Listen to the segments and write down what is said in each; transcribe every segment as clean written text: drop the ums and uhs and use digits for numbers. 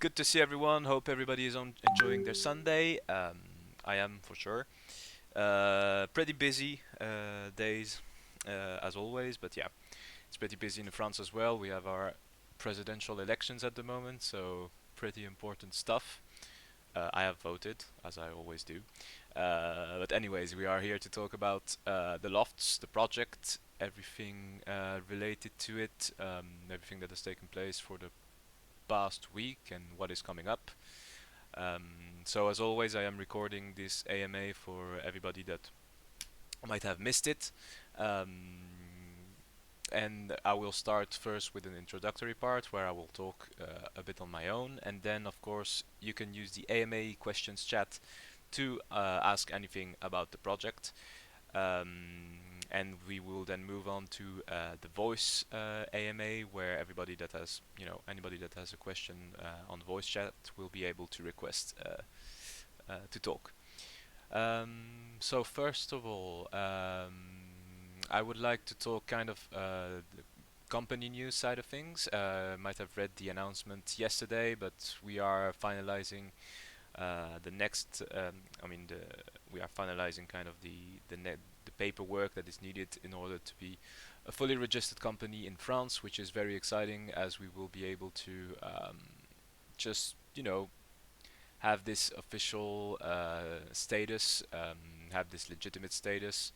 Good to see everyone. Hope everybody is enjoying their Sunday. I am for sure. Pretty busy days as always, but yeah, it's pretty busy in France as well. We have our presidential elections at the moment, so pretty important stuff. I have voted, as I always do. But anyways, we are here to talk about the Lofts, the project, everything related to it, everything that has taken place for the past week and what is coming up. So as always, I am recording this AMA for everybody that might have missed it. And I will start first with an introductory part where I will talk a bit on my own, and then of course you can use the AMA questions chat to ask anything about the project. And we will then move on to the voice AMA, where everybody that has, anybody that has a question on voice chat will be able to request to talk. So first of all, I would like to talk kind of the company news side of things. Might have read the announcement yesterday, but we are finalizing the next. We are finalizing kind of the paperwork that is needed in order to be a fully registered company in France, which is very exciting as we will be able to just have this official status, have this legitimate status,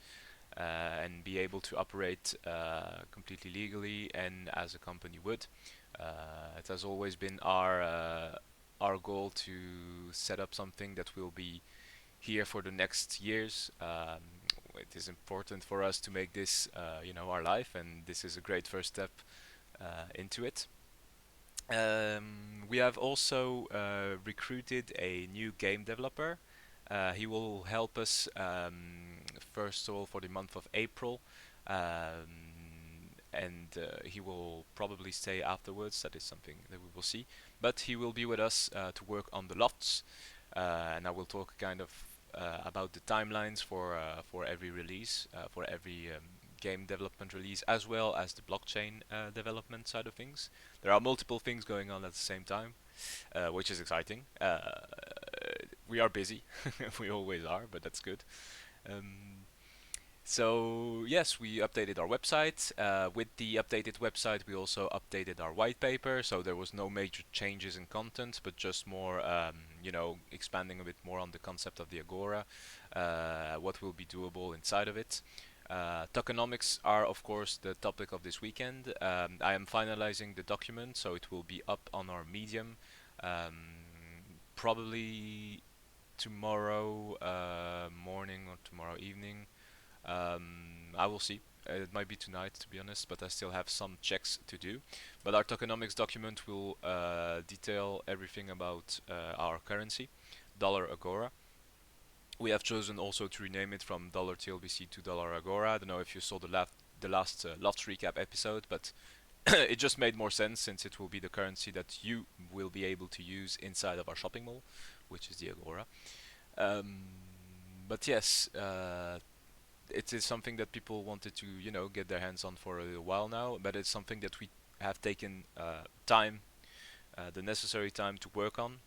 and be able to operate completely legally and as a company would. It has always been our goal to set up something that will be here for the next years. It is important for us to make this, our life, and this is a great first step into it. We have also recruited a new game developer. He will help us, first of all, for the month of April, and he will probably stay afterwards. That is something that we will see. But he will be with us to work on the lofts, and I will talk kind of about the timelines for every release, for every game development release, as well as the blockchain development side of things. There are multiple things going on at the same time, which is exciting. We are busy, we always are, but that's good. Um, so yes, we updated our website. With the updated website, we also updated our white paper. So there was no major changes in content, but just more, expanding a bit more on the concept of the Agora, what will be doable inside of it. Tokenomics are, of course, the topic of this weekend. I am finalizing the document, so it will be up on our Medium, probably tomorrow morning or tomorrow evening. I will see. It might be tonight, to be honest, but I still have some checks to do. But our tokenomics document will detail everything about our currency, dollar Agora. We have chosen also to rename it from dollar TLBC to dollar Agora. I don't know if you saw the last Lofts recap episode, but it just made more sense since it will be the currency that you will be able to use inside of our shopping mall, which is the Agora. Um, but yes, it is something that people wanted to, get their hands on for a little while now. But it's something that we have taken time, the necessary time to work on,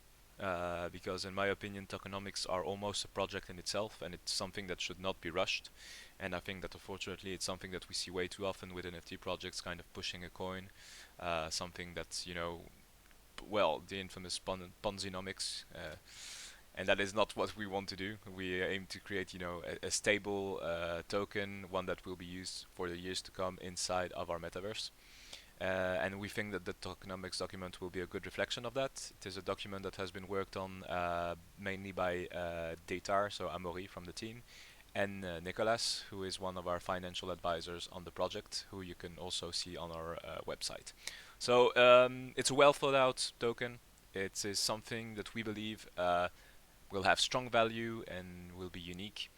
because in my opinion, tokenomics are almost a project in itself, and it's something that should not be rushed. And I think that unfortunately, it's something that we see way too often with NFT projects, kind of pushing a coin, something that's well, the infamous Ponzinomics. And that is not what we want to do. We aim to create, a stable token, one that will be used for the years to come inside of our metaverse. And we think that the tokenomics document will be a good reflection of that. It is a document that has been worked on mainly by Datar, so Amaury from the team, and Nicolas, who is one of our financial advisors on the project, who you can also see on our website. So it's a well thought out token. It is something that we believe will have strong value and will be unique.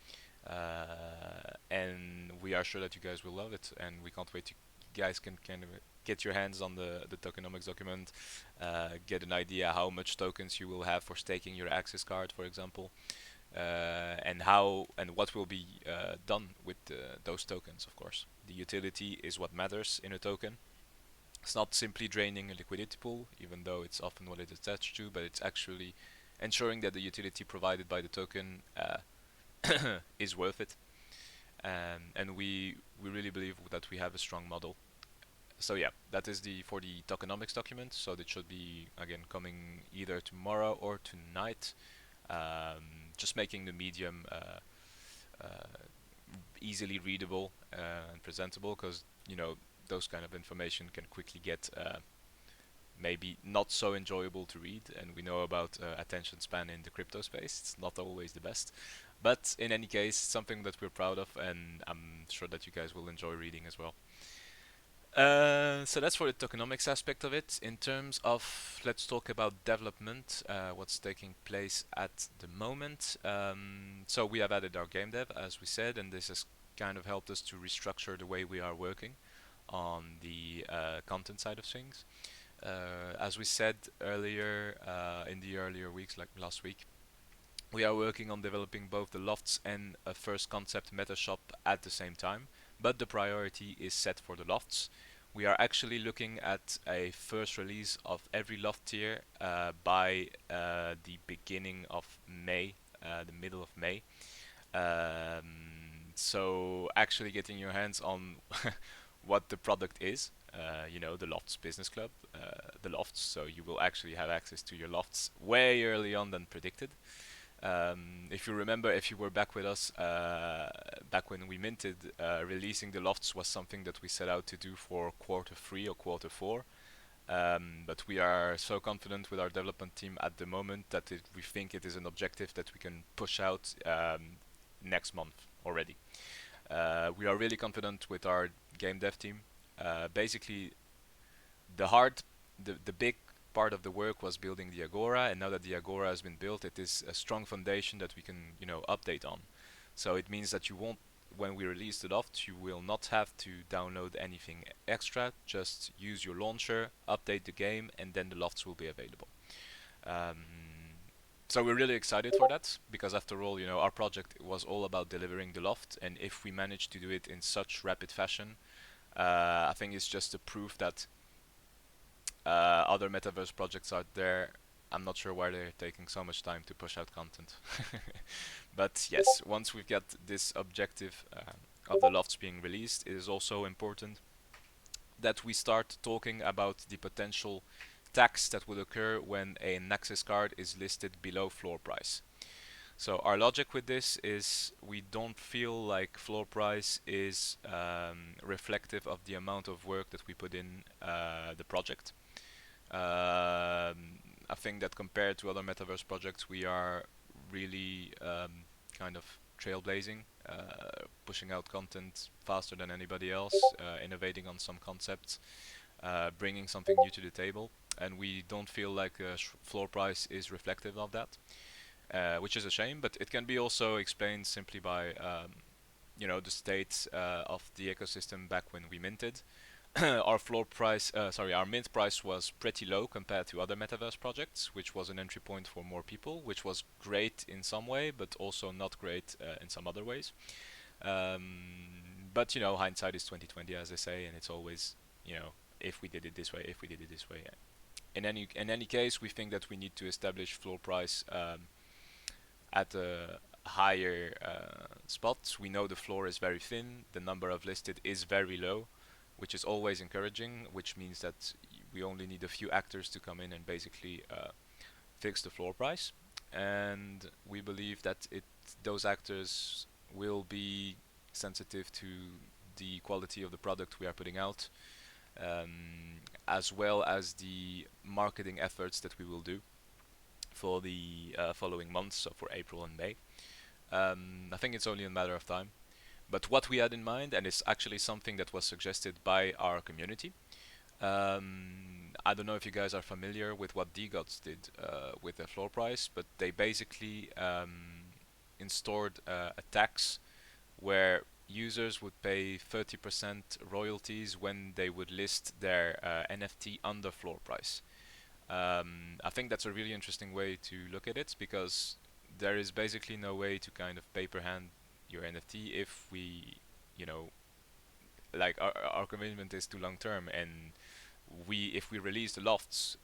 And we are sure that you guys will love it, and we can't wait to you guys can kind of get your hands on the tokenomics document, get an idea how much tokens you will have for staking your access card, for example, and how and what will be done with those tokens. Of course, the utility is what matters in a token. It's not simply draining a liquidity pool, even though it's often what it's attached to, but it's actually ensuring that the utility provided by the token is worth it. And we really believe that we have a strong model. So yeah, that is the for the tokenomics document. So that should be again coming either tomorrow or tonight. Just making the medium easily readable and presentable, because those kind of information can quickly get maybe not so enjoyable to read, and we know about attention span in the crypto space. It's not always the best, but in any case, something that we're proud of, and I'm sure that you guys will enjoy reading as well. So that's for the tokenomics aspect of it. In terms of, let's talk about development, what's taking place at the moment. So we have added our game dev, as we said, and this has kind of helped us to restructure the way we are working on the content side of things. As we said earlier, in the earlier weeks, like last week, we are working on developing both the lofts and a first concept meta shop at the same time, but the priority is set for the lofts. We are actually looking at a first release of every loft tier by the beginning of May, the middle of May. So actually getting your hands on what the product is, the Lofts Business Club, the Lofts. So you will actually have access to your lofts way early on than predicted. If you remember, if you were back with us back when we minted, releasing the lofts was something that we set out to do for quarter 3 or quarter 4. But we are so confident with our development team at the moment that we think it is an objective that we can push out next month already. We are really confident with our game dev team. Basically, the hard, the big part of the work was building the Agora, and now that the Agora has been built, it is a strong foundation that we can, update on. So it means that you won't, when we release the Loft, you will not have to download anything extra. Just use your launcher, update the game, and then the Lofts will be available. Um, so we're really excited for that, because after all, our project was all about delivering the Loft, and if we manage to do it in such rapid fashion, I think it's just a proof that other metaverse projects out there, I'm not sure why they're taking so much time to push out content. But yes, once we get this objective of the lofts being released, it is also important that we start talking about the potential tax that would occur when a Nexus card is listed below floor price. So our logic with this is we don't feel like floor price is reflective of the amount of work that we put in the project. I think that compared to other metaverse projects, we are really kind of trailblazing, pushing out content faster than anybody else, innovating on some concepts, bringing something new to the table, and we don't feel like floor price is reflective of that, which is a shame. But it can be also explained simply by the state of the ecosystem back when we minted. Our mint price was pretty low compared to other metaverse projects, which was an entry point for more people, which was great in some way, but also not great in some other ways. But hindsight is 2020, as they say, and it's always, if we did it this way, if we did it this way. In any case, we think that we need to establish floor price at a higher spot. We know the floor is very thin, the number of listed is very low, which is always encouraging, which means that we only need a few actors to come in and basically fix the floor price. And we believe that those actors will be sensitive to the quality of the product we are putting out, as well as the marketing efforts that we will do for the following months, so for April and May. I think it's only a matter of time. But what we had in mind, and it's actually something that was suggested by our community. I don't know if you guys are familiar with what DGOTS did with their floor price, but they basically installed a tax where users would pay 30% royalties when they would list their NFT under floor price. I think that's a really interesting way to look at it, because there is basically no way to kind of paper hand your NFT if we, like our commitment is too long term, and if we release the lofts,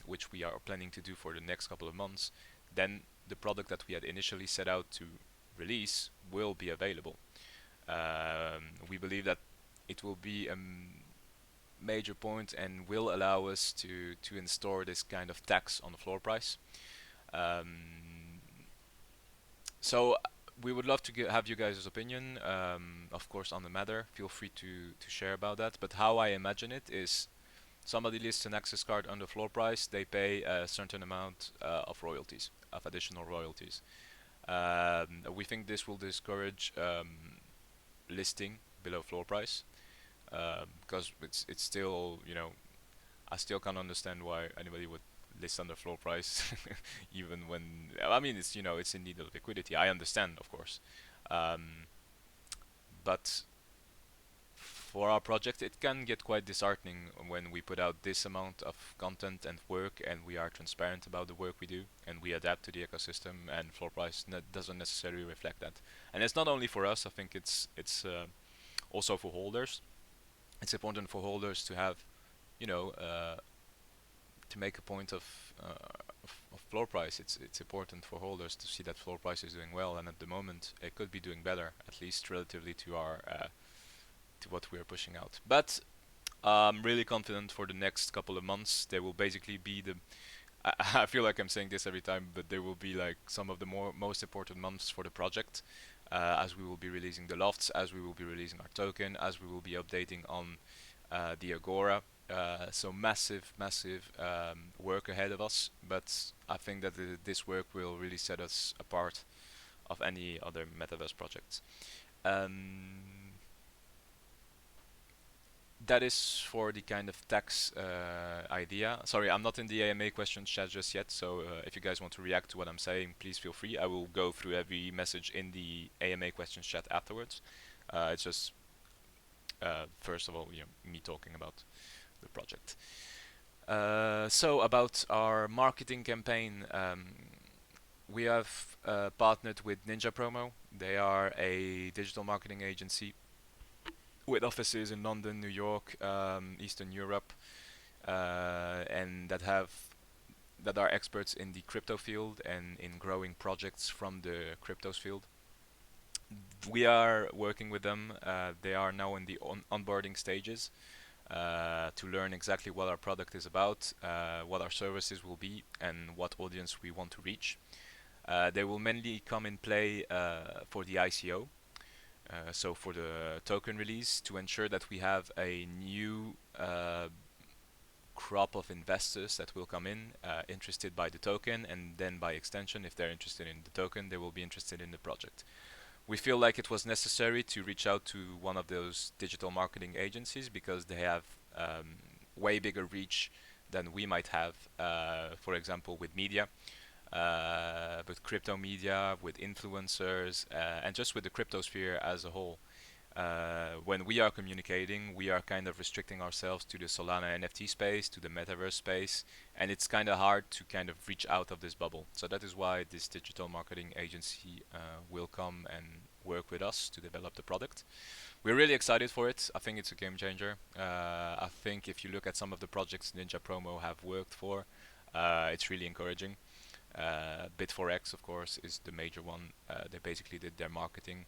which we are planning to do for the next couple of months, then the product that we had initially set out to release will be available. We believe that it will be a major point and will allow us to install this kind of tax on the floor price. Um, so we would love to have you guys' opinion, of course, on the matter. Feel free to share about that. But how I imagine it is, somebody lists an access card under floor price, they pay a certain amount of royalties, of additional royalties. We think this will discourage listing below floor price, because it's still, I still can't understand why anybody would list under floor price, even when, I mean, it's in need of liquidity. I understand, of course, um, but for our project, it can get quite disheartening when we put out this amount of content and work, and we are transparent about the work we do, and we adapt to the ecosystem, and floor price doesn't necessarily reflect that. And it's not only for us. I think it's also for holders. It's important for holders to have, you know, to make a point of floor price. It's important for holders to see that floor price is doing well, and at the moment it could be doing better, at least relatively to our to what we are pushing out. But I'm really confident for the next couple of months. They will basically be the. I feel like I'm saying this every time, but they will be like some of the most important months for the project, as we will be releasing the lofts, as we will be releasing our token, as we will be updating on the Agora. So massive work ahead of us. But I think that this work will really set us apart of any other metaverse projects. Um, that is for the kind of tax idea. Sorry, I'm not in the AMA questions chat just yet, so if you guys want to react to what I'm saying, please feel free. I will go through every message in the AMA questions chat afterwards. It's just first of all, me talking about the project. So about our marketing campaign, we have partnered with Ninja Promo. They are a digital marketing agency with offices in London, New York, Eastern Europe, and that are experts in the crypto field and in growing projects from the cryptos field. We are working with them. They are now in the onboarding stages to learn exactly what our product is about, what our services will be, and what audience we want to reach. They will mainly come in play for the ICO, so for the token release, to ensure that we have a new crop of investors that will come in interested by the token, and then by extension, if they're interested in the token, they will be interested in the project. We feel like it was necessary to reach out to one of those digital marketing agencies because they have way bigger reach than we might have, for example, with media, with crypto media, with influencers, and just with the crypto sphere as a whole. When we are communicating, we are kind of restricting ourselves to the Solana NFT space, to the Metaverse space, and it's kind of hard to kind of reach out of this bubble. So that is why this digital marketing agency will come and work with us to develop the product. We're really excited for it. I think it's a game changer. I think if you look at some of the projects Ninja Promo have worked for, it's really encouraging. Bit4X, of course, is the major one. They basically did their marketing.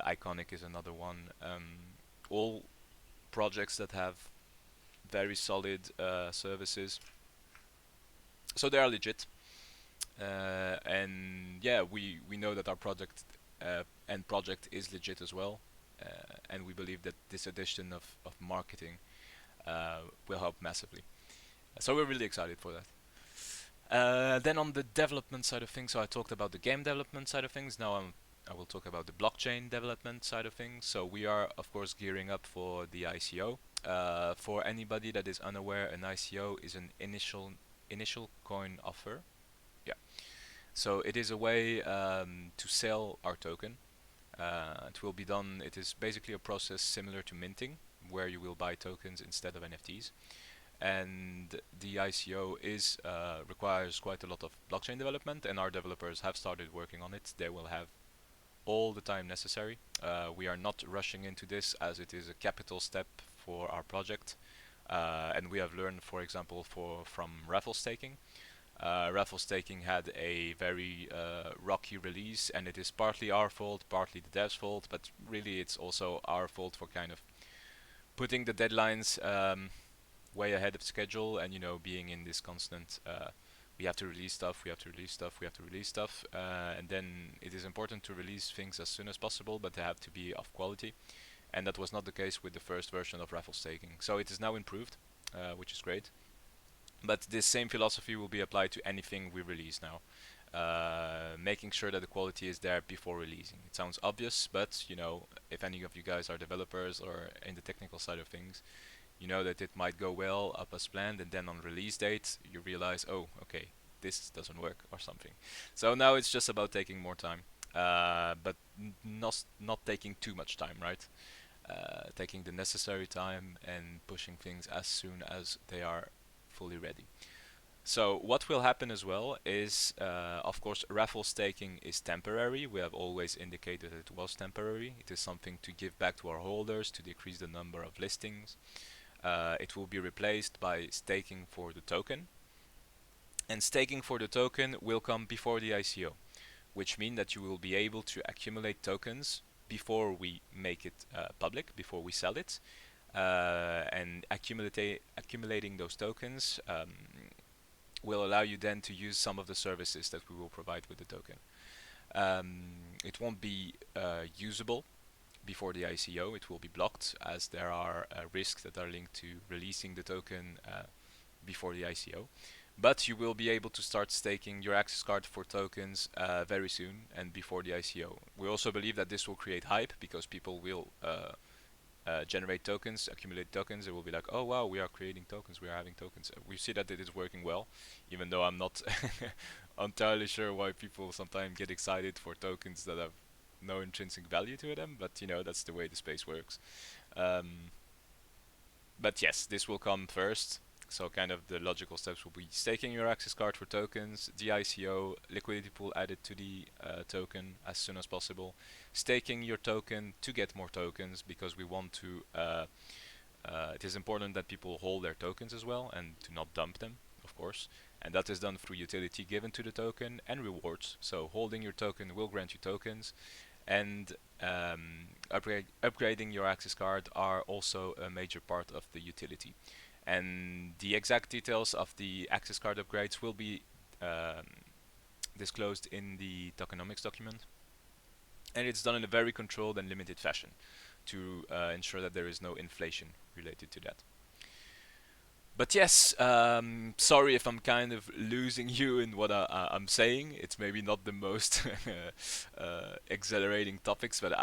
Iconic is another one. All projects that have very solid services, so they are legit. And yeah, we know that our project and project is legit as well. And we believe that this addition of marketing will help massively. So we're really excited for that. Then on the development side of things, so I talked about the game development side of things. Now I will talk about the blockchain development side of things. So we are, of course, gearing up for the ICO. For anybody that is unaware, an ICO is an initial coin offer. Yeah. So it is a way to sell our token. It will be done. It is basically a process similar to minting, where you will buy tokens instead of NFTs. And the ICO requires quite a lot of blockchain development, and our developers have started working on it. They will have all the time necessary. We are not rushing into this as it is a capital step for our project. And we have learned, for example, from raffle staking. Raffle staking had a very rocky release, and it is partly our fault, partly the devs' fault, but really it's also our fault for kind of putting the deadlines way ahead of schedule, and being in this constant we have to release stuff, we have to release stuff, we have to release stuff, and then it is important to release things as soon as possible, but they have to be of quality, and that was not the case with the first version of raffle staking. So it is now improved, which is great. But this same philosophy will be applied to anything we release now. Making sure that the quality is there before releasing. It sounds obvious, but if any of you guys are developers or in the technical side of things, you know that it might go well up as planned, and then on release date you realize, oh, okay, this doesn't work or something. So now it's just about taking more time, but not taking too much time, right? Taking the necessary time and pushing things as soon as they are fully ready. So what will happen as well is, of course, raffle staking is temporary. We have always indicated it was temporary. It is something to give back to our holders to decrease the number of listings. It will be replaced by staking for the token. And staking for the token will come before the ICO, which means that you will be able to accumulate tokens before we make it public, before we sell it. And accumulating those tokens will allow you then to use some of the services that we will provide with the token. It won't be usable before the ICO. It will be blocked, as there are risks that are linked to releasing the token before the ICO. But you will be able to start staking your access card for tokens very soon and before the ICO. We also believe that this will create hype, because people will generate tokens, accumulate tokens. It will be like, oh wow, we are creating tokens, we are having tokens. We see that it is working well, even though I'm not entirely sure why people sometimes get excited for tokens that have no intrinsic value to them, but that's the way the space works. Um, but yes, this will come first. So kind of the logical steps will be staking your access card for tokens, the ICO, liquidity pool added to the token as soon as possible, staking your token to get more tokens, because we want to, it is important that people hold their tokens as well and to not dump them, of course. And that is done through utility given to the token and rewards. So holding your token will grant you tokens, and upgrading your access card are also a major part of the utility. And the exact details of the access card upgrades will be um, disclosed in the tokenomics document. And it's done in a very controlled and limited fashion to ensure that there is no inflation related to that. But yes, sorry if I'm kind of losing you in what I'm saying. It's maybe not the most exhilarating topics, but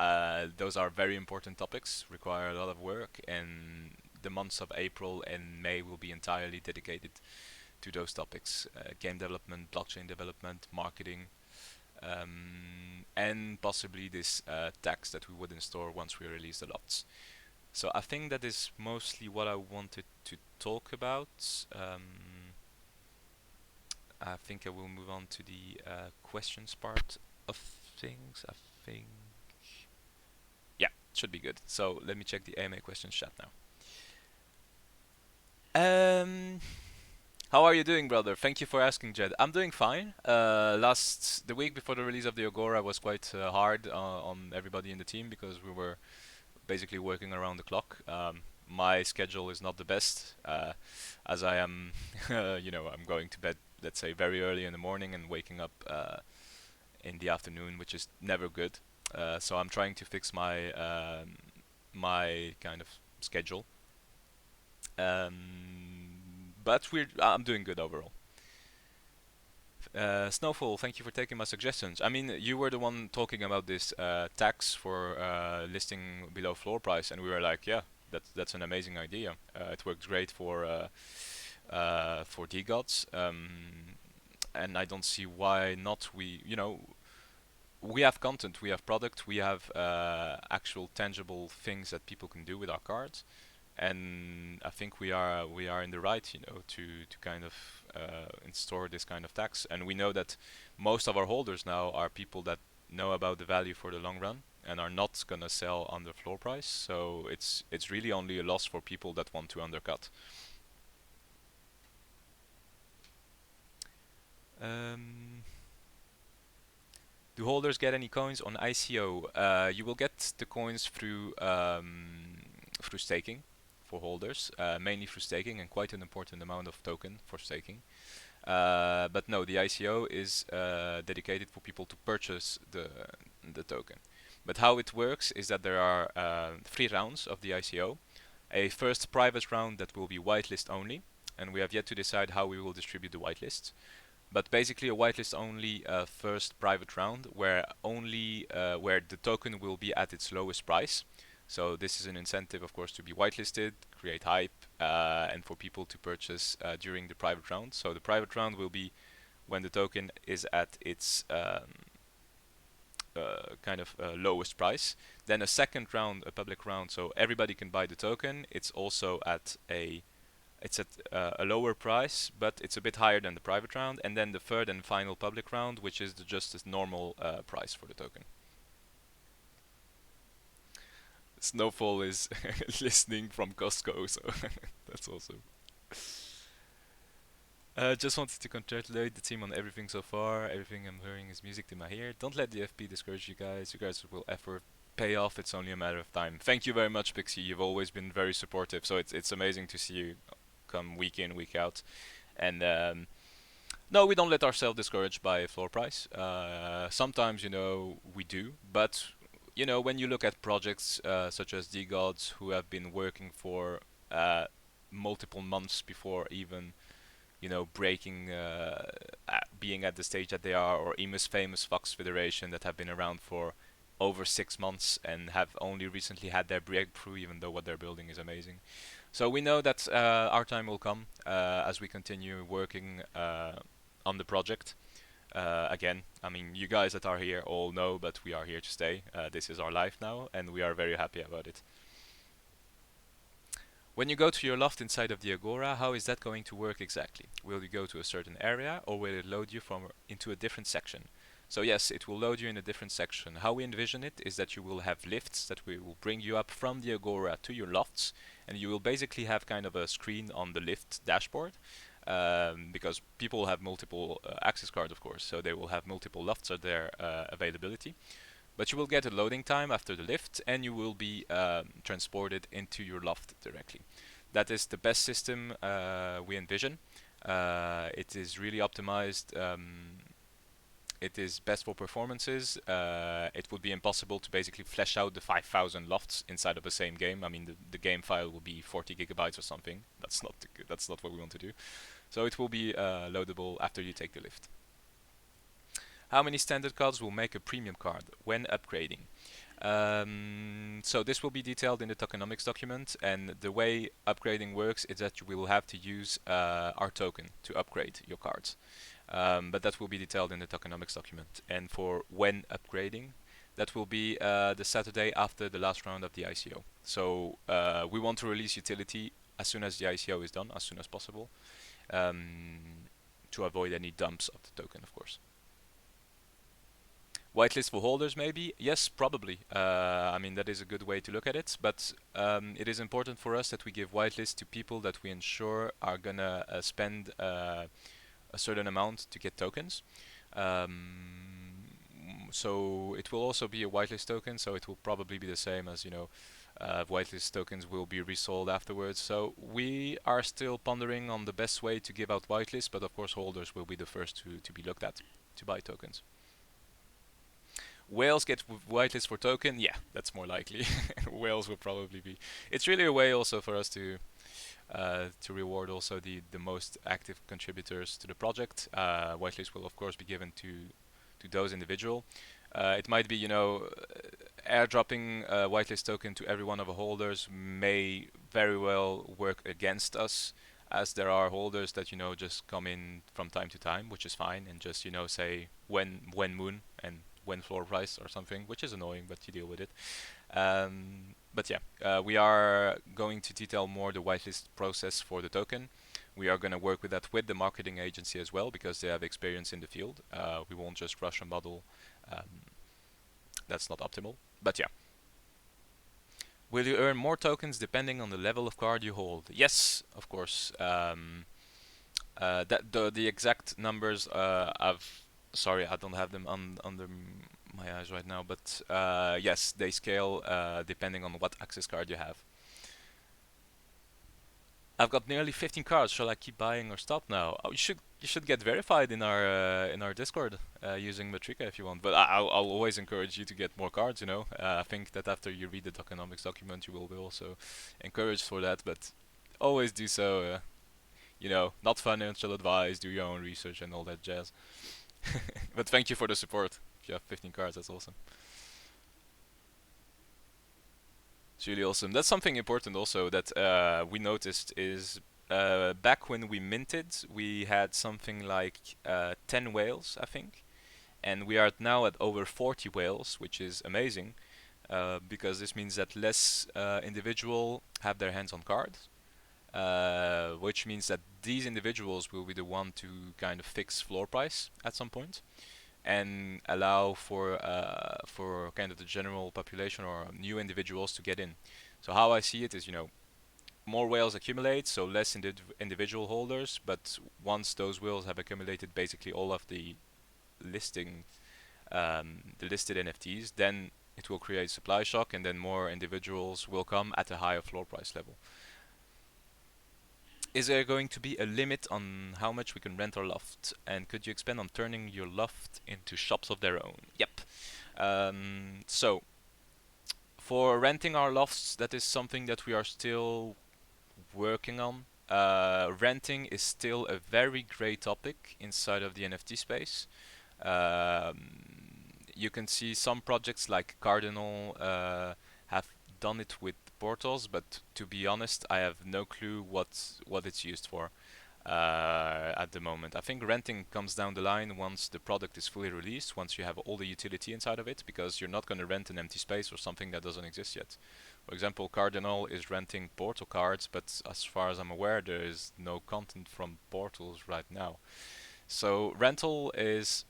those are very important topics, require a lot of work, and the months of April and May will be entirely dedicated to those topics: game development, blockchain development, marketing, and possibly this tax that we would install once we release the lofts. So I think that is mostly what I wanted to talk about. I think I will move on to the questions part of things. I think, yeah, it should be good. So let me check the AMA questions chat now. How are you doing, brother? Thank you for asking, Jed. I'm doing fine. The week before the release of the Agora was quite hard on everybody in the team, because we were basically working around the clock. My schedule is not the best, as I am, I'm going to bed, let's say, very early in the morning and waking up in the afternoon, which is never good. So I'm trying to fix my kind of schedule. But I'm doing good overall. Snowfall, thank you for taking my suggestions. I mean, you were the one talking about this tax for listing below floor price, and we were like, yeah, that's an amazing idea. It worked great for DGods, and I don't see why not. We have content, we have product, we have actual tangible things that people can do with our cards, and I think we are in the right, to kind of install this kind of tax. And we know that most of our holders now are people that know about the value for the long run, and are not gonna sell under floor price. So it's really only a loss for people that want to undercut. Um, do holders get any coins on ICO? You will get the coins through staking for holders, mainly through staking, and quite an important amount of token for staking. But no, the ICO is dedicated for people to purchase the token. But how it works is that there are 3 rounds of the ICO. A first private round that will be whitelist only, and we have yet to decide how we will distribute the whitelist. But basically, a whitelist only first private round where the token will be at its lowest price. So this is an incentive, of course, to be whitelisted, create hype, and for people to purchase during the private round. So the private round will be when the token is at its lowest price. Then a second round, a public round, so everybody can buy the token. It's at a lower price, but it's a bit higher than the private round. And then the third and final public round, which is just a normal price for the token. Snowfall is listening from Costco, so that's awesome. Just wanted to congratulate the team on everything so far. Everything I'm hearing is music to my ear. Don't let the FP discourage you guys. You guys will effort pay off. It's only a matter of time. Thank you very much, Pixie. You've always been very supportive. So it's amazing to see you come week in, week out. And no, we don't let ourselves discouraged by floor price. Sometimes, we do. But, when you look at projects such as D-Gods who have been working for multiple months before even breaking, being at the stage that they are, or Emus famous Fox Federation that have been around for over 6 months and have only recently had their breakthrough, even though what they're building is amazing. So we know that our time will come as we continue working on the project. Again, I mean, you guys that are here all know, but we are here to stay. This is our life now, and we are very happy about it. When you go to your loft inside of the Agora, how is that going to work exactly? Will you go to a certain area, or will it load you into a different section? So yes, it will load you in a different section. How we envision it is that you will have lifts that will bring you up from the Agora to your lofts, and you will basically have kind of a screen on the lift dashboard, because people have multiple access cards, of course, so they will have multiple lofts at their availability. But you will get a loading time after the lift, and you will be transported into your loft directly. That is the best system we envision. It is really optimized. It is best for performances. It would be impossible to basically flesh out the 5,000 lofts inside of the same game. I mean, the game file will be 40 gigabytes or something. That's not what we want to do. So it will be loadable after you take the lift. How many standard cards will make a premium card when upgrading? So this will be detailed in the tokenomics document, and the way upgrading works is that you will have to use our token to upgrade your cards. But that will be detailed in the tokenomics document. And for when upgrading, that will be the Saturday after the last round of the ICO. So we want to release utility as soon as the ICO is done, as soon as possible, to avoid any dumps of the token, of course. Whitelist for holders, maybe? Yes, probably. I mean, that is a good way to look at it, but it is important for us that we give whitelist to people that we ensure are gonna spend a certain amount to get tokens. So it will also be a whitelist token, so it will probably be the same as, whitelist tokens will be resold afterwards. So we are still pondering on the best way to give out whitelist, but of course holders will be the first to be looked at to buy tokens. Whales get whitelist for token? Yeah, that's more likely. Whales will probably be. It's really a way also for us to reward also the most active contributors to the project. Whitelist will of course be given to those individual. It might be, airdropping a whitelist token to every one of the holders may very well work against us, as there are holders that just come in from time to time, which is fine, and just say when moon and when floor price or something, which is annoying, but you deal with it. But yeah, we are going to detail more the whitelist process for the token. We are going to work with that with the marketing agency as well, because they have experience in the field. We won't just rush a model. That's not optimal. But yeah, will you earn more tokens depending on the level of card you hold? Yes, of course. That the exact numbers I've sorry I don't have them under my eyes right now, but yes, they scale depending on what access card you have. I've got nearly 15 cards. Shall I keep buying or stop now? Oh, you should get verified in our Discord using Matrika if you want. But I'll always encourage you to get more cards. I think that after you read the tokenomics document, you will be also encouraged for that. But always do so. Not financial advice. Do your own research and all that jazz. But thank you for the support. If you have 15 cards, that's awesome. It's really awesome. That's something important also that we noticed is back when we minted, we had something like 10 whales, I think, and we are now at over 40 whales, which is amazing because this means that less individual have their hands on cards, which means that these individuals will be the one to kind of fix floor price at some point and allow for kind of the general population or new individuals to get in. So how I see it is, more whales accumulate, so less individual holders. But once those whales have accumulated basically all of listing, the listed NFTs, then it will create supply shock, and then more individuals will come at a higher floor price level. Is there going to be a limit on how much we can rent our loft? And could you expand on turning your loft into shops of their own? Yep. So for renting our lofts, that is something that we are still working on. Renting is still a very great topic inside of the NFT space. You can see some projects like Cardinal have done it with portals, but to be honest, I have no clue what it's used for at the moment. I think renting comes down the line once the product is fully released, once you have all the utility inside of it, because you're not going to rent an empty space or something that doesn't exist yet. For example, Cardinal is renting portal cards, but as far as I'm aware, there is no content from portals right now. So rental is,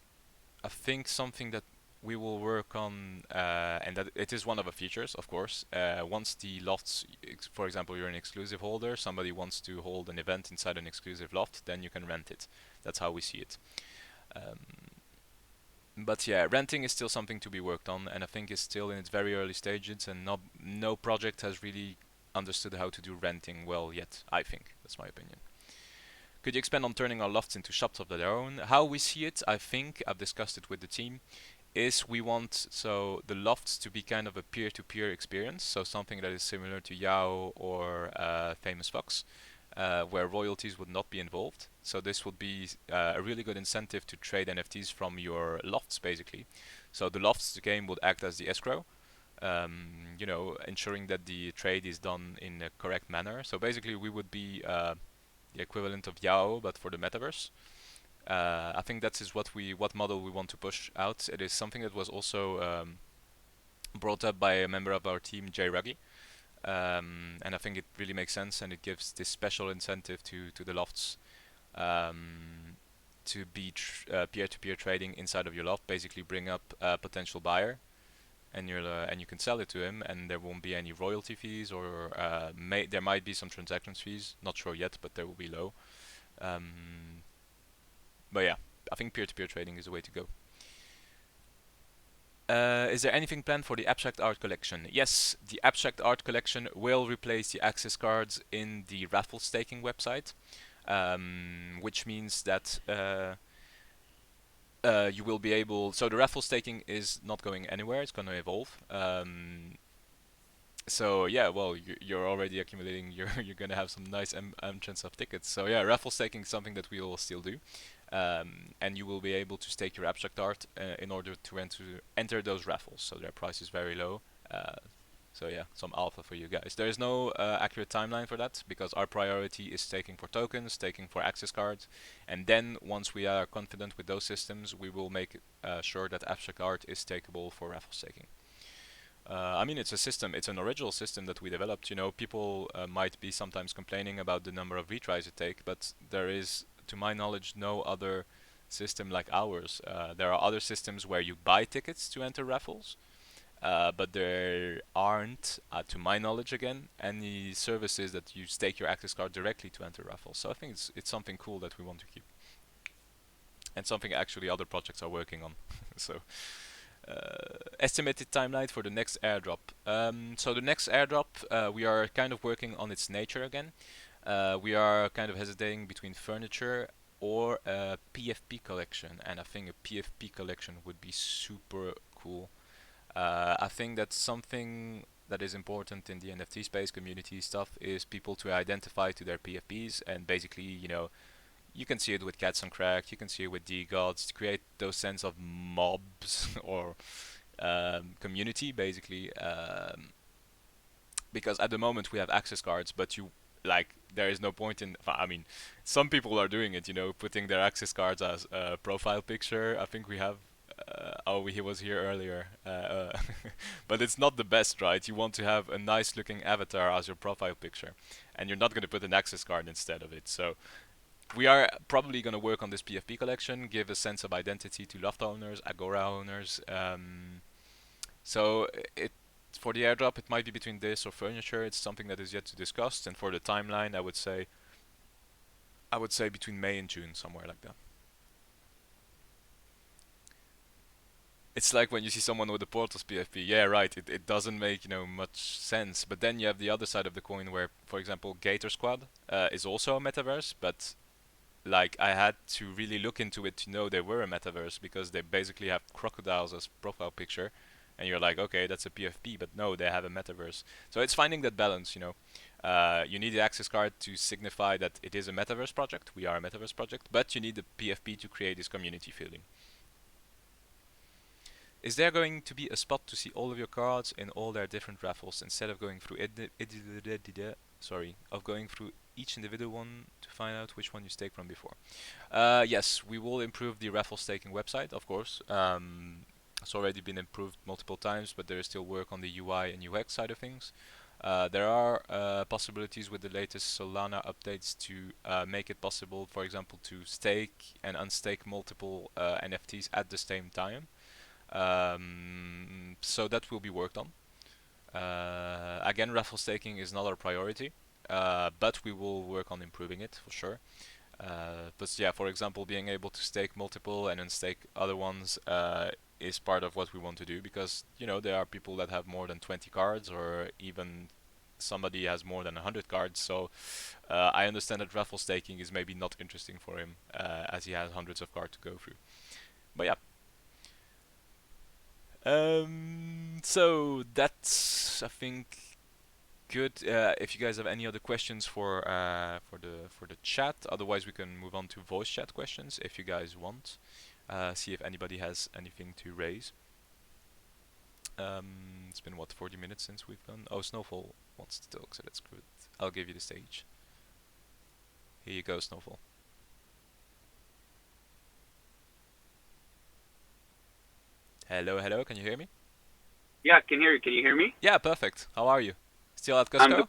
I think, something that we will work on, and that it is one of the features, of course. Once the lofts, for example, you're an exclusive holder, somebody wants to hold an event inside an exclusive loft, then you can rent it. That's how we see it. Um, but yeah, renting is still something to be worked on, and I think it's still in its very early stages, and no project has really understood how to do renting well yet. I think that's my opinion. Could you expand on turning our lofts into shops of their own? How we see it, I think I've discussed it with the team, is we want so the lofts to be kind of a peer-to-peer experience, so something that is similar to Yao or Famous Fox, where royalties would not be involved. So this would be a really good incentive to trade NFTs from your lofts, basically. So the lofts game would act as the escrow, ensuring that the trade is done in a correct manner. So basically, we would be the equivalent of Yao, but for the metaverse. I think that is what model we want to push out. It is something that was also brought up by a member of our team, Jay Ruggie, and I think it really makes sense, and it gives this special incentive to the lofts to be peer-to-peer trading inside of your loft. Basically, bring up a potential buyer, and you can sell it to him, and there won't be any royalty fees, or there might be some transactions fees. Not sure yet, but they will be low. Um, but yeah, I think peer-to-peer trading is the way to go. Is there anything planned for the abstract art collection? Yes, the abstract art collection will replace the access cards in the raffle staking website, which means that you will be able. So the raffle staking is not going anywhere; it's going to evolve. So yeah, well, you're already accumulating. You're gonna have some nice chance of tickets. So yeah, raffle staking is something that we will still do, and you will be able to stake your abstract art in order to enter those raffles. So their price is very low. So yeah, some alpha for you guys. There is no accurate timeline for that because our priority is staking for tokens, staking for access cards, and then once we are confident with those systems, we will make sure that abstract art is stakeable for raffle staking. I mean, it's a system. It's an original system that we developed. People might be sometimes complaining about the number of retries it take, but there is, to my knowledge, no other system like ours. There are other systems where you buy tickets to enter raffles, but there aren't, to my knowledge again, any services that you stake your access card directly to enter raffles. So I think it's something cool that we want to keep, and something actually other projects are working on. So estimated timeline for the next airdrop. So the next airdrop, we are kind of working on its nature again. We are kind of hesitating between furniture or a PFP collection, and I think a PFP collection would be super cool. I think that's something that is important in the NFT space, community stuff, is people to identify to their PFPs, and basically, you can see it with Cats on Crack, you can see it with D-Gods, to create those sense of mobs or community, basically. Because at the moment we have access cards, but there is no point in. I mean, some people are doing it, putting their access cards as a profile picture. I think we have. He was here earlier. But it's not the best, right? You want to have a nice looking avatar as your profile picture, and you're not going to put an access card instead of it. So we are probably going to work on this PFP collection, give a sense of identity to Loft owners, Agora owners. So for the airdrop, it might be between this or furniture. It's something that is yet to discuss. And for the timeline, I would say between May and June, somewhere like that. It's like when you see someone with a Portals PFP. Yeah, right. It doesn't make much sense. But then you have the other side of the coin, where, for example, Gator Squad is also a metaverse, but like I had to really look into it to know they were a metaverse, because they basically have crocodiles as profile picture, and you're like, okay, that's a PFP, but no, they have a metaverse. So it's finding that balance. You need the access card to signify that it is a metaverse project. We are a metaverse project, but you need the PFP to create this community feeling. Is there going to be a spot to see all of your cards in all their different raffles instead of going through going through each individual one to find out which one you staked from before? Yes, we will improve the raffle staking website, of course. It's already been improved multiple times, but there is still work on the UI and UX side of things. There are possibilities with the latest Solana updates to make it possible, for example, to stake and unstake multiple NFTs at the same time. So that will be worked on. Again, raffle staking is not our priority, but we will work on improving it for sure. But yeah, for example, being able to stake multiple and then stake other ones is part of what we want to do, because there are people that have more than 20 cards, or even somebody has more than 100 cards. So I understand that raffle staking is maybe not interesting for him, as he has hundreds of cards to go through. But yeah. So that's, I think, good. If you guys have any other questions for the chat, otherwise we can move on to voice chat questions if you guys want. See if anybody has anything to raise. It's been 40 minutes since we've done. Oh, Snowfall wants to talk, so that's good. I'll give you the stage. Here you go, Snowfall. Hello, can you hear me? Yeah, I can hear you. Can you hear me? Yeah, perfect. How are you? Still at Cusco?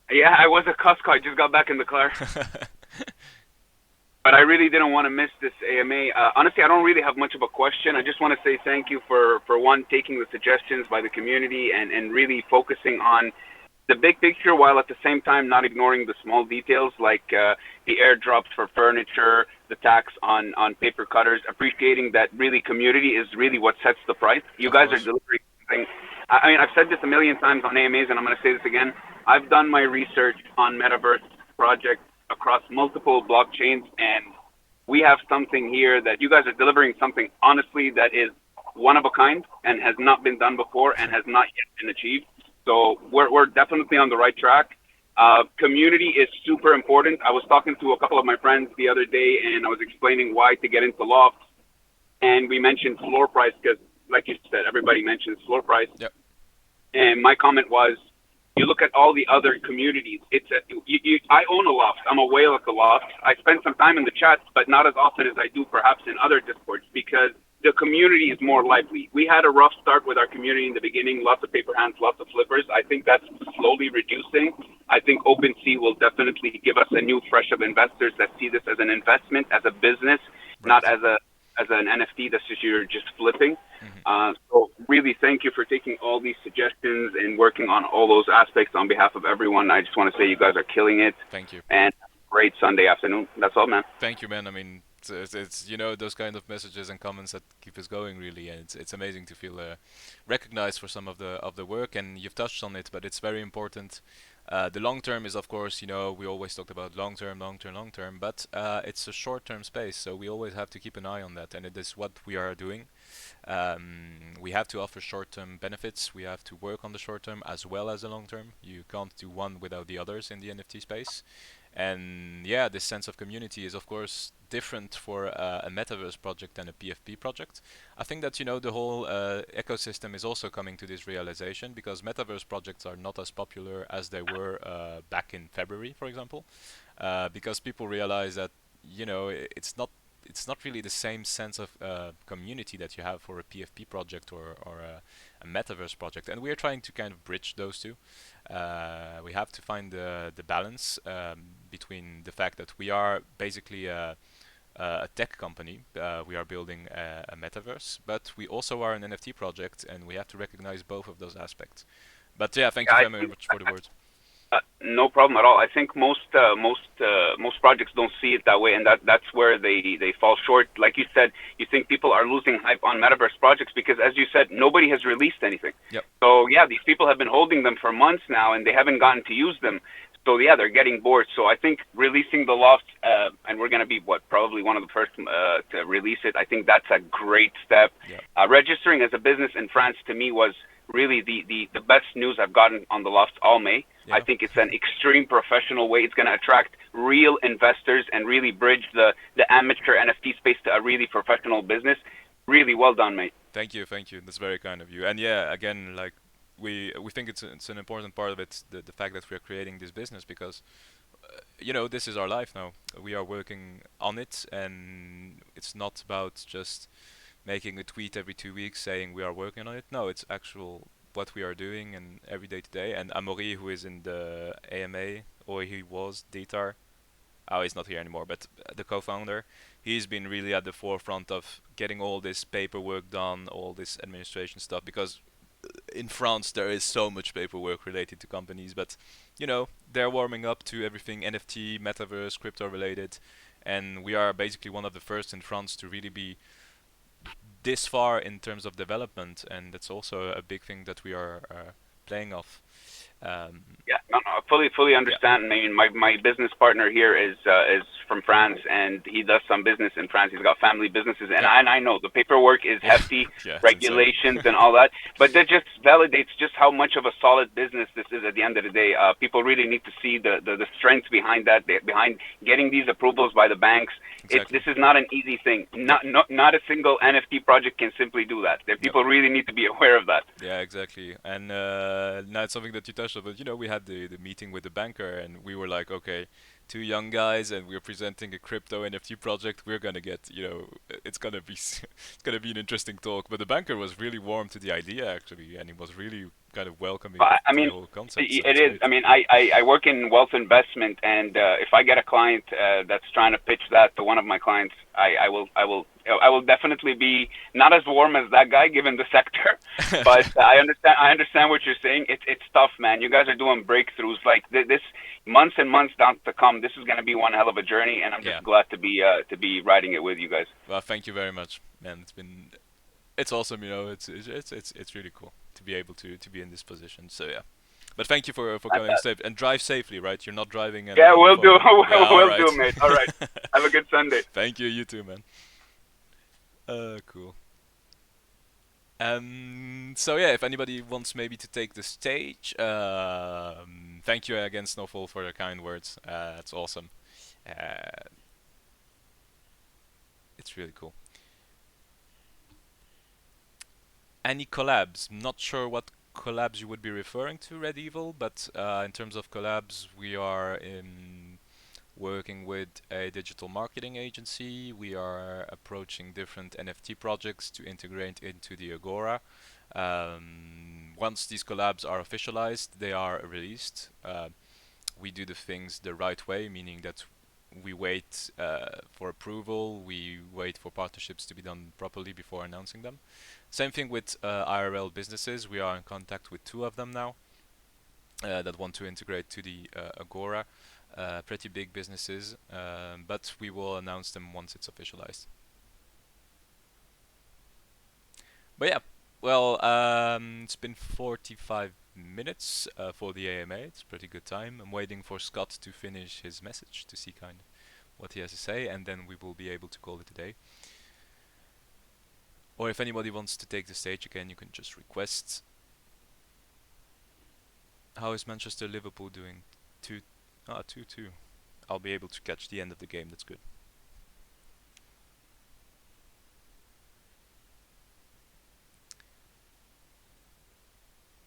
Yeah, I was at Cusco. I just got back in the car. But I really didn't want to miss this AMA. Honestly, I don't really have much of a question. I just want to say thank you for one, taking the suggestions by the community and really focusing on the big picture, while at the same time not ignoring the small details like the airdrops for furniture, the tax on paper cutters, appreciating that really community is really what sets the price. You guys are delivering something. I mean, I've said this a million times on AMAs, and I'm going to say this again. I've done my research on Metaverse projects across multiple blockchains, and we have something here that you guys are delivering something, honestly, that is one of a kind and has not been done before and has not yet been achieved. So we're definitely on the right track. Community is super important. I was talking to a couple of my friends the other day, and I was explaining why to get into Lofts, and we mentioned floor price because, like you said, everybody mentions floor price. Yep. And my comment was, you look at all the other communities. I own a Loft. I'm a whale at the Loft. I spend some time in the chats, but not as often as I do perhaps in other Discords, because the community is more lively. We had a rough start with our community in the beginning, lots of paper hands, lots of flippers. I think that's slowly reducing. I think OpenSea will definitely give us a new fresh of investors that see this as an investment, as a business, not as as an NFT. That's just you're just flipping. Hmm. So really, thank you for taking all these suggestions and working on all those aspects on behalf of everyone. I just want to say you guys are killing it, Thank you. and great Sunday afternoon. That's all, man. Thank you, man. I mean, it's you know those kind of messages and comments that keep us going, really, and it's amazing to feel recognized for some of the work. And you've touched on it, but it's very important. The long term is, of course, we always talked about long term, long term, long term, but it's a short term space, so we always have to keep an eye on that, and it is what we are doing. We have to offer short term benefits. We have to work on the short term as well as the long term. You can't do one without the others in the NFT space. And yeah, this sense of community is of course different for a metaverse project than a PFP project. I think that the whole ecosystem is also coming to this realization because metaverse projects are not as popular as they were back in February, for example, because people realize that it's not really the same sense of community that you have for a PFP project or a metaverse project, and we are trying to kind of bridge those two. We have to find the balance between the fact that we are basically a tech company. We are building a metaverse, but we also are an NFT project, and we have to recognize both of those aspects. But yeah, thank you Yeah, very much for the words. No problem at all. I think most projects don't see it that way, and that's where they fall short. Like you said, you think people are losing hype on metaverse projects because, as you said, nobody has released anything. Yep. So yeah, these people have been holding them for months now, and they haven't gotten to use them. So yeah, they're getting bored. So I think releasing the loft, and we're gonna be probably one of the first to release it. I think that's a great step. Yep. Registering as a business in France to me was really the best news I've gotten on the Lofts all May. I Yeah. think it's an extreme professional way. It's going to attract real investors and really bridge the amateur NFT space to a really professional business. Really well done, mate. Thank you, thank you. That's very kind of you. And yeah, again, like we think it's an important part of it, the fact that we are creating this business because this is our life now. We are working on it, and it's not about just making a tweet every 2 weeks saying we are working on it. No, it's actual what we are doing and every day to day. And Amaury, who is in the AMA, or he was Datar, oh, he's not here anymore, but the co-founder, he's been really at the forefront of getting all this paperwork done, all this administration stuff, because in France there is so much paperwork related to companies, but they're warming up to everything NFT, metaverse, crypto related, and we are basically one of the first in France to really be this far in terms of development, and that's also a big thing that we are playing off. Um, Yeah, no, no, I fully yeah, understand. I mean, my business partner here is from France, and he does some business in France. He's got family businesses, and yeah, I know the paperwork is yeah, hefty, yeah. It's insane. regulations and all that. But that just validates just how much of a solid business this is. At the end of the day, people really need to see the strength behind that, behind getting these approvals by the banks. Exactly. This is not an easy thing. Yep. Not a single NFT project can simply do that. Yep. People really need to be aware of that. Yeah, exactly. And now it's something that you touched on, but we had the meeting with the banker, and we were like, okay, two young guys, and we're presenting a crypto NFT project. We're gonna get, it's gonna be it's gonna be an interesting talk. But the banker was really warm to the idea actually, and he was really kind of welcoming I to the mean, whole concept. So it it's is. great. I mean, I work in wealth investment, and if I get a client that's trying to pitch that to one of my clients, I will definitely be not as warm as that guy given the sector, but I understand what you're saying. It's tough, man. You guys are doing breakthroughs like this months and months down to come. This is going to be one hell of a journey, and I'm Yeah. just glad to be riding it with you guys. Well, thank you very much, man. It's awesome. It's really cool to be able to be in this position. So yeah. But thank you for coming safe and drive safely, right? You're not driving and Yeah, on your we'll do. phone. Yeah, all We'll right. do, mate. All right. Have a good Sunday. Thank you. You too, man. Cool. So yeah, if anybody wants maybe to take the stage, thank you again, Snowfall, for your kind words. It's awesome. Uh, it's really cool. Any collabs? Not sure what collabs you would be referring to, Red Evil, but in terms of collabs, we are working with a digital marketing agency. We are approaching different NFT projects to integrate into the Agora. Once these collabs are officialized, they are released. We do the things the right way, meaning that we wait for approval. We wait for partnerships to be done properly before announcing them. Same thing with IRL businesses. We are in contact with two of them now that want to integrate to the Agora. Pretty big businesses, but we will announce them once it's officialized. But yeah, well, it's been 45 minutes for the AMA. It's a pretty good time. I'm waiting for Scott to finish his message to see kind of what he has to say, and then we will be able to call it a day. Or if anybody wants to take the stage again, you can just request. How is Manchester Liverpool doing? 2-2. I'll be able to catch the end of the game. That's good.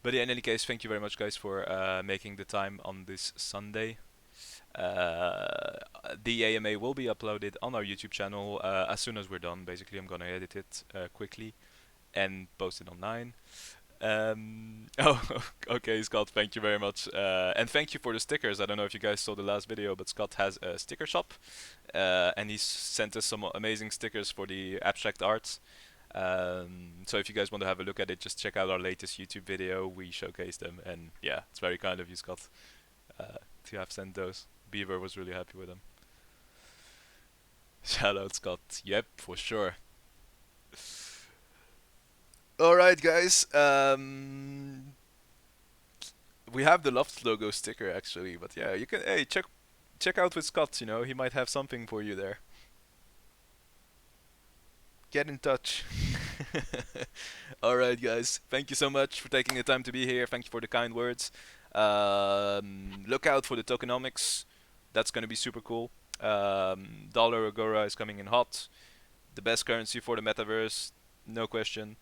But yeah, in any case, thank you very much, guys, for making the time on this Sunday. The AMA will be uploaded on our YouTube channel as soon as we're done. Basically, I'm gonna edit it quickly and post it online. Oh, okay, Scott, thank you very much. And thank you for the stickers. I don't know if you guys saw the last video, but Scott has a sticker shop, and he's sent us some amazing stickers for the abstract arts. So if you guys want to have a look at it, just check out our latest YouTube video. We showcase them, and yeah, it's very kind of you, Scott, to have sent those. Beaver was really happy with them. Shout out, Scott. Yep, for sure. All right, guys. We have the Lofts logo sticker actually, but yeah, you can hey check out with Scott. You know, he might have something for you there. Get in touch. All right, guys. Thank you so much for taking the time to be here. Thank you for the kind words. Look out for the tokenomics. That's gonna be super cool. Dollar Agora is coming in hot. The best currency for the metaverse, no question.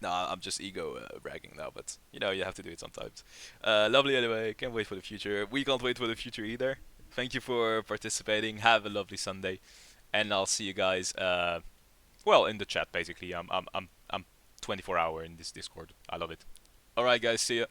No, I'm just ego bragging now, but you know you have to do it sometimes. Lovely anyway. Can't wait for the future. We can't wait for the future either. Thank you for participating. Have a lovely Sunday, and I'll see you guys. Well, in the chat basically. I'm 24-hour in this Discord. I love it. All right, guys. See ya.